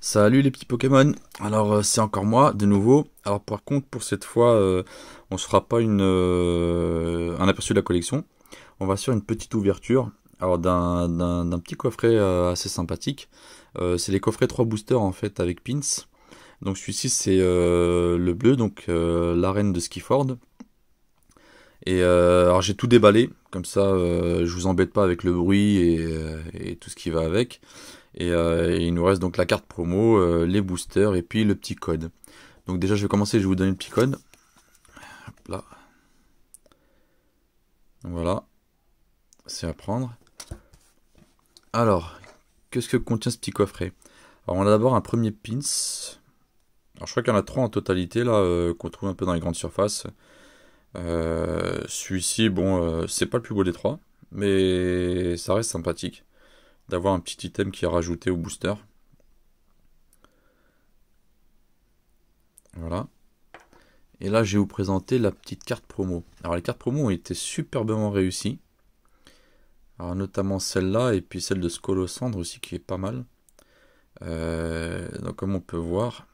Salut les petits Pokémon. Alors c'est encore moi de nouveau. Alors par contre pour cette fois on se fera pas un aperçu de la collection. On va sur une petite ouverture. Alors d'un petit coffret assez sympathique. C'est les coffrets 3 boosters en fait avec pins. Donc celui-ci c'est le bleu, donc l'arène de Skiford. Et alors j'ai tout déballé, comme ça je vous embête pas avec le bruit et tout ce qui va avec. Et il nous reste donc la carte promo, les boosters et puis le petit code. Donc déjà je vais commencer, je vais vous donner le petit code. Hop là. Donc voilà, c'est à prendre. Alors, qu'est-ce que contient ce petit coffret? Alors on a d'abord un premier pins. Alors je crois qu'il y en a trois en totalité là, qu'on trouve un peu dans les grandes surfaces. Celui-ci, bon, c'est pas le plus beau des trois, mais ça reste sympathique d'avoir un petit item qui est rajouté au booster. Voilà. Et là, je vais vous présenter la petite carte promo. Alors, les cartes promo ont été superbement réussies. Alors, notamment celle-là et puis celle de Scolosandre aussi qui est pas mal. Donc, comme on peut voir,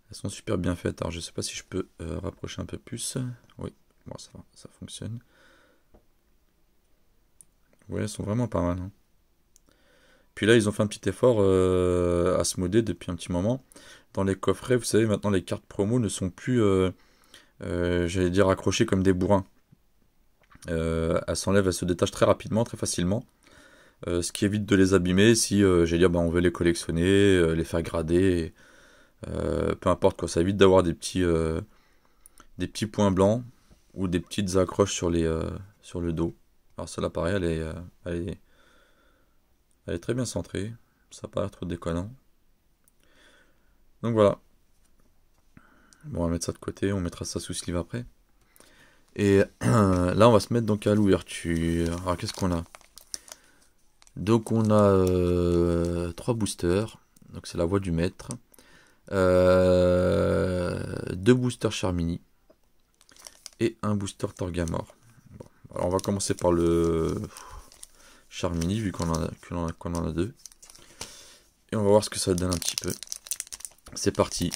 elles sont super bien faites. Alors, je sais pas si je peux rapprocher un peu plus. Oui, bon, ça fonctionne. Oui, elles sont vraiment pas mal, hein. Puis là, ils ont fait un petit effort à se modder depuis un petit moment. Dans les coffrets, vous savez, maintenant les cartes promo ne sont plus, j'allais dire, accrochées comme des bourrins. Elles s'enlèvent, elles se détachent très rapidement, très facilement. Ce qui évite de les abîmer si, j'allais dire, bah, on veut les collectionner, les faire grader. Peu importe quoi, ça évite d'avoir des petits points blancs ou des petites accroches sur le dos. Alors celle-là, pareil, elle est très bien centrée. Ça n'a pas l'air trop déconnant. Donc voilà. Bon, on va mettre ça de côté, on mettra ça sous sleeve après. Et là, on va se mettre donc à l'ouverture. Alors, qu'est-ce qu'on a? Donc, on a trois boosters. Donc, c'est la voix du maître. Deux boosters Charmini. Et un booster Torgamore. Bon, alors, on va commencer par le Charmini, vu qu'on en a deux. Et on va voir ce que ça donne un petit peu. C'est parti.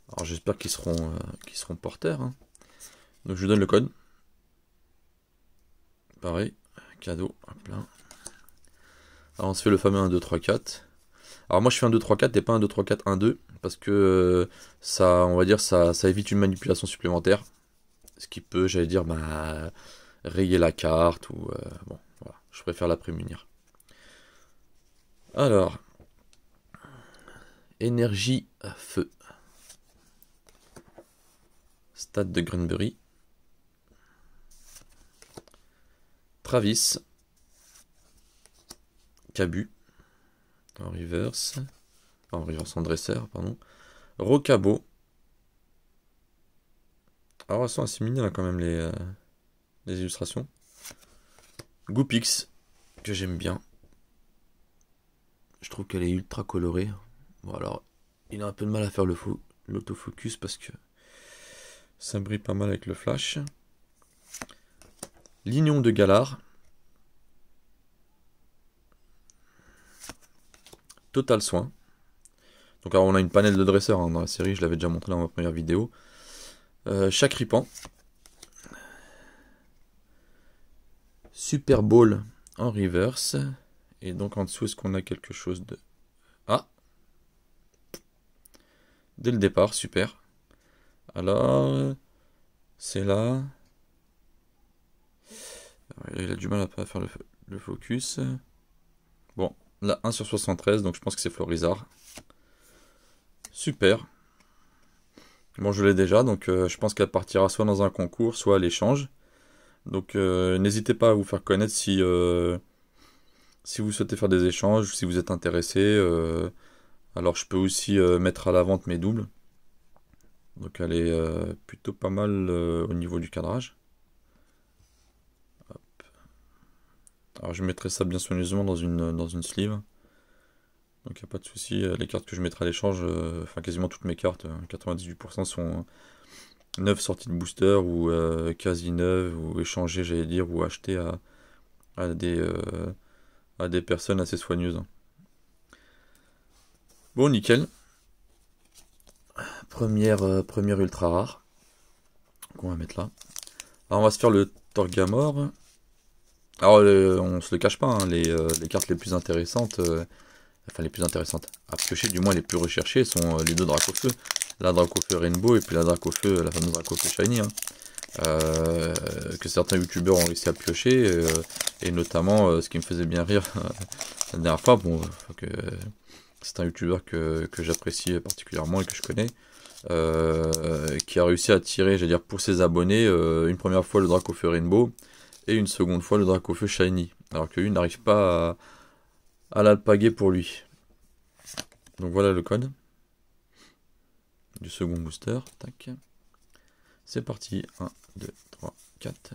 Alors j'espère qu'ils seront porteurs, hein. Donc je vous donne le code. Pareil, cadeau, hop là. Alors on se fait le fameux 1, 2, 3, 4. Alors moi je fais un 2, 3, 4 et pas un 2, 3, 4, 1, 2. Parce que ça, on va dire, ça évite une manipulation supplémentaire. Ce qui peut, j'allais dire, bah, rayer la carte ou... bon, voilà, je préfère la prémunir. Alors, énergie à feu. Stade de Greenbury. Travis. Cabu. En reverse. En reverse en dresseur, pardon. Rocabo. Alors elles sont assez mignonnes là, quand même les illustrations. Goopix, que j'aime bien. Je trouve qu'elle est ultra colorée. Bon alors, il a un peu de mal à faire l'autofocus parce que ça brille pas mal avec le flash. Lignon de Galar. Total Soin. Donc alors on a une panel de dresseurs hein, dans la série, je l'avais déjà montré dans ma première vidéo. Chacripan. Super Bowl en reverse. Et donc en dessous, est-ce qu'on a quelque chose de... Ah! Dès le départ, super. Alors, c'est là. Il a du mal à faire le focus. Bon, là 1 sur 73, donc je pense que c'est Florizard. Super. Bon, je l'ai déjà, donc je pense qu'elle partira soit dans un concours, soit à l'échange. Donc n'hésitez pas à vous faire connaître si vous souhaitez faire des échanges, si vous êtes intéressé. Alors je peux aussi mettre à la vente mes doubles. Donc elle est plutôt pas mal au niveau du cadrage. Alors je mettrai ça bien soigneusement dans une sleeve. Donc il n'y a pas de souci. Les cartes que je mettrai à l'échange, enfin quasiment toutes mes cartes, 98% sont neuves sorties de booster ou quasi neuves ou échangées, j'allais dire, ou achetées à des personnes assez soigneuses. Bon, nickel. Première ultra rare qu'on va mettre là. Alors on va se faire le Torgamor. Alors on se le cache pas, hein, les cartes les plus intéressantes, enfin les plus intéressantes à piocher, du moins les plus recherchées, sont les deux Dracofeu. La Dracofeu Rainbow et puis la Dracofeu, la fameuse Dracofeu Shiny, hein, que certains youtubeurs ont réussi à piocher, et notamment ce qui me faisait bien rire la dernière fois, bon, c'est un youtubeur que j'apprécie particulièrement et que je connais, qui a réussi à tirer, j'allais dire, pour ses abonnés, une première fois le Dracofeu Rainbow et une seconde fois le Dracofeu Shiny, alors que lui n'arrive pas à l'alpaguer pour lui. Donc voilà le code du second booster. Tac. C'est parti. 1, 2, 3, 4.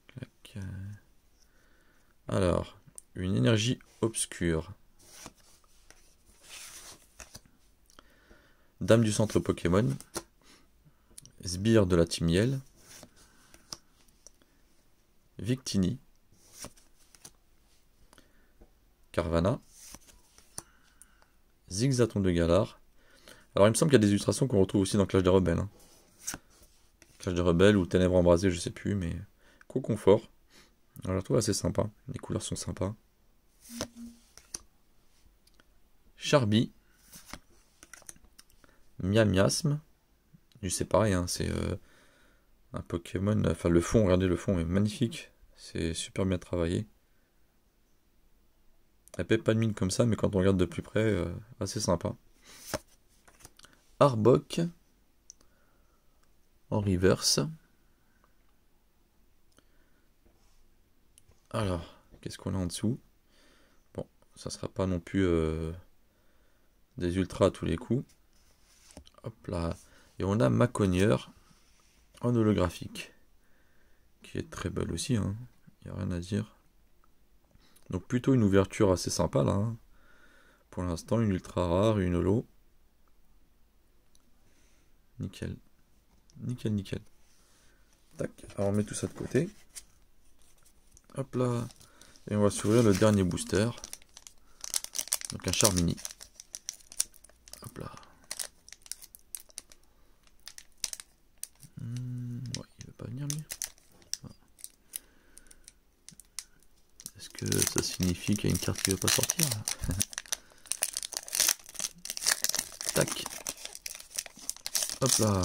Clac. Alors, une énergie obscure. Dame du centre Pokémon. Sbire de la Team Yell. Victini. Carvana. Zigzaton de Galar. Alors il me semble qu'il y a des illustrations qu'on retrouve aussi dans Clash des Rebelles. Hein. Clash des Rebelles ou Ténèbres Embrasées, je sais plus, mais Co-Confort. Alors, je la trouve assez sympa. Les couleurs sont sympas. Charby. Miasme. C'est pareil, hein, c'est un Pokémon. Enfin, le fond, regardez, le fond est magnifique. C'est super bien travaillé. Elle paie pas de mine comme ça, mais quand on regarde de plus près, assez sympa. Arbok. En reverse. Alors, qu'est-ce qu'on a en dessous? Bon, ça sera pas non plus des ultras à tous les coups. Hop là. Et on a Maconieur en holographique, qui est très belle aussi, hein. Il n'y a rien à dire. Donc plutôt une ouverture assez sympa là. Hein. Pour l'instant, une ultra rare, une holo. Nickel. Nickel, nickel. Tac, alors on met tout ça de côté. Hop là. Et on va s'ouvrir le dernier booster. Donc un Charmini. Hop là. Ouais, il veut pas venir lui. Est-ce que ça signifie qu'il y a une carte qui veut pas sortir? Tac. Hop là.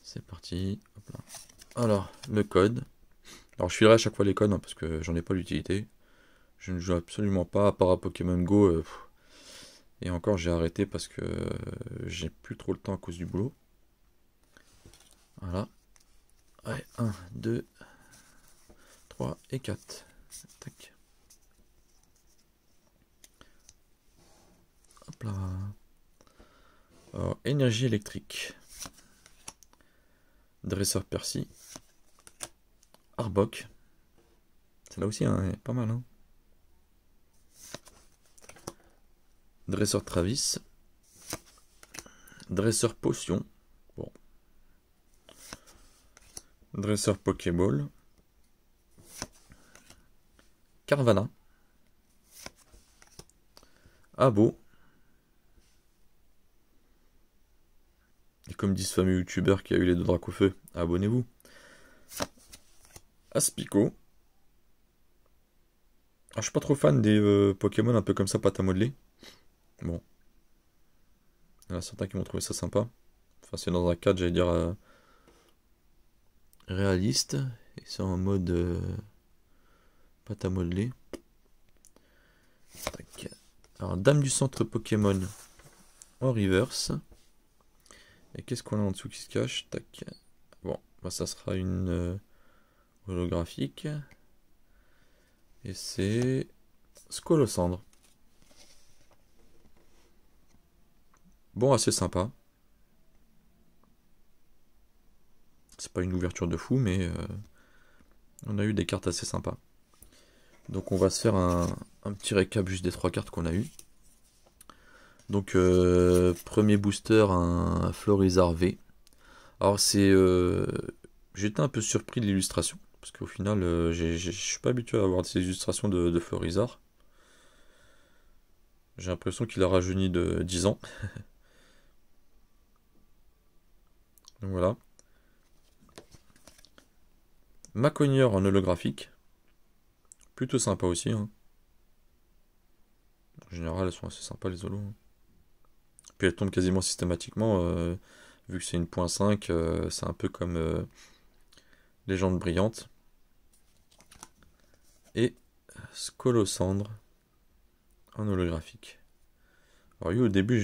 C'est parti. Hop là. Alors, le code. Alors, je filerai à chaque fois les codes, hein, parce que j'en ai pas l'utilité. Je ne joue absolument pas, à part à Pokémon Go. Et encore, j'ai arrêté parce que j'ai plus trop le temps à cause du boulot. Voilà. Ouais, 1, 2, 3 et 4. Tac. Hop là. Alors, énergie électrique. Dresseur Percy. Arbok. Celle-là aussi, hein, est pas mal. Hein. Dresseur Travis. Dresseur Potion. Bon. Dresseur Pokéball. Carvana. Abo. Et comme dit ce fameux youtubeur qui a eu les deux Dracofeu, abonnez-vous. Aspico. Alors, je suis pas trop fan des Pokémon un peu comme ça, pâte à modeler. Bon. Il y en a certains qui vont trouver ça sympa. Enfin, c'est dans un cadre, j'allais dire, réaliste. Et c'est en mode pâte à modeler. Tac. Alors, Dame du centre Pokémon en reverse. Et qu'est-ce qu'on a en dessous qui se cache? Tac. Bon, bah, ça sera une holographique. Et c'est Scolosandre. Bon, assez sympa. C'est pas une ouverture de fou, mais on a eu des cartes assez sympas. Donc on va se faire un petit récap juste des 3 cartes qu'on a eues. Donc premier booster, un Florizarre V. Alors j'étais un peu surpris de l'illustration, parce qu'au final je suis pas habitué à avoir ces illustrations de Florizarre. J'ai l'impression qu'il a rajeuni de 10 ans. Donc voilà. Macogneur en holographique. Plutôt sympa aussi, hein. En général, elles sont assez sympas les holos, hein. Puis elles tombent quasiment systématiquement. Vu que c'est une .5, c'est un peu comme Légende brillante. Et Scolosandre en holographique. Alors lui au début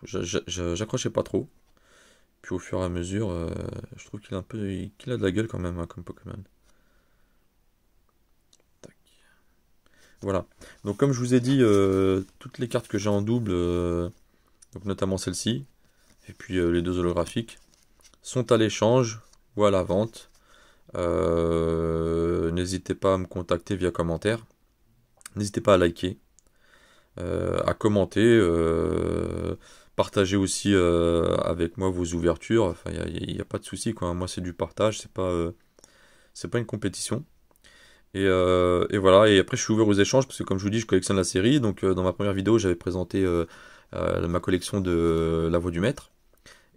j'accrochais pas trop. Puis au fur et à mesure, je trouve qu'il a de la gueule quand même, hein, comme Pokémon. Tac. Voilà. Donc comme je vous ai dit, toutes les cartes que j'ai en double, donc notamment celle-ci, et puis les 2 holographiques, sont à l'échange ou à la vente. N'hésitez pas à me contacter via commentaire. N'hésitez pas à liker, à commenter, partager aussi avec moi vos ouvertures. Enfin, il n'y a pas de souci, quoi. Moi, c'est du partage, c'est pas une compétition. Et voilà, et après je suis ouvert aux échanges parce que comme je vous dis, je collectionne la série. Donc dans ma première vidéo, j'avais présenté ma collection de La Voix du Maître.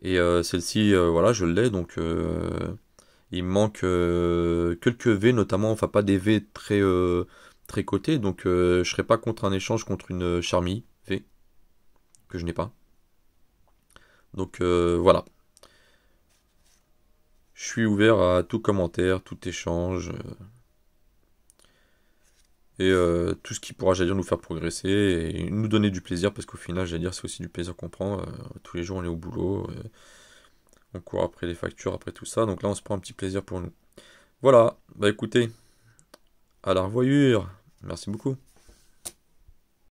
Et celle-ci, voilà, je l'ai. Donc il me manque quelques V, notamment, enfin pas des V très cotés. Donc je serais pas contre un échange contre une Charmy V, que je n'ai pas. Donc voilà. Je suis ouvert à tout commentaire, tout échange. Et tout ce qui pourra, j'allais dire, nous faire progresser et nous donner du plaisir, parce qu'au final, j'allais dire, c'est aussi du plaisir qu'on prend. Tous les jours, on est au boulot, on court après les factures, après tout ça, donc là, on se prend un petit plaisir pour nous. Voilà, bah écoutez, à la revoyure, merci beaucoup.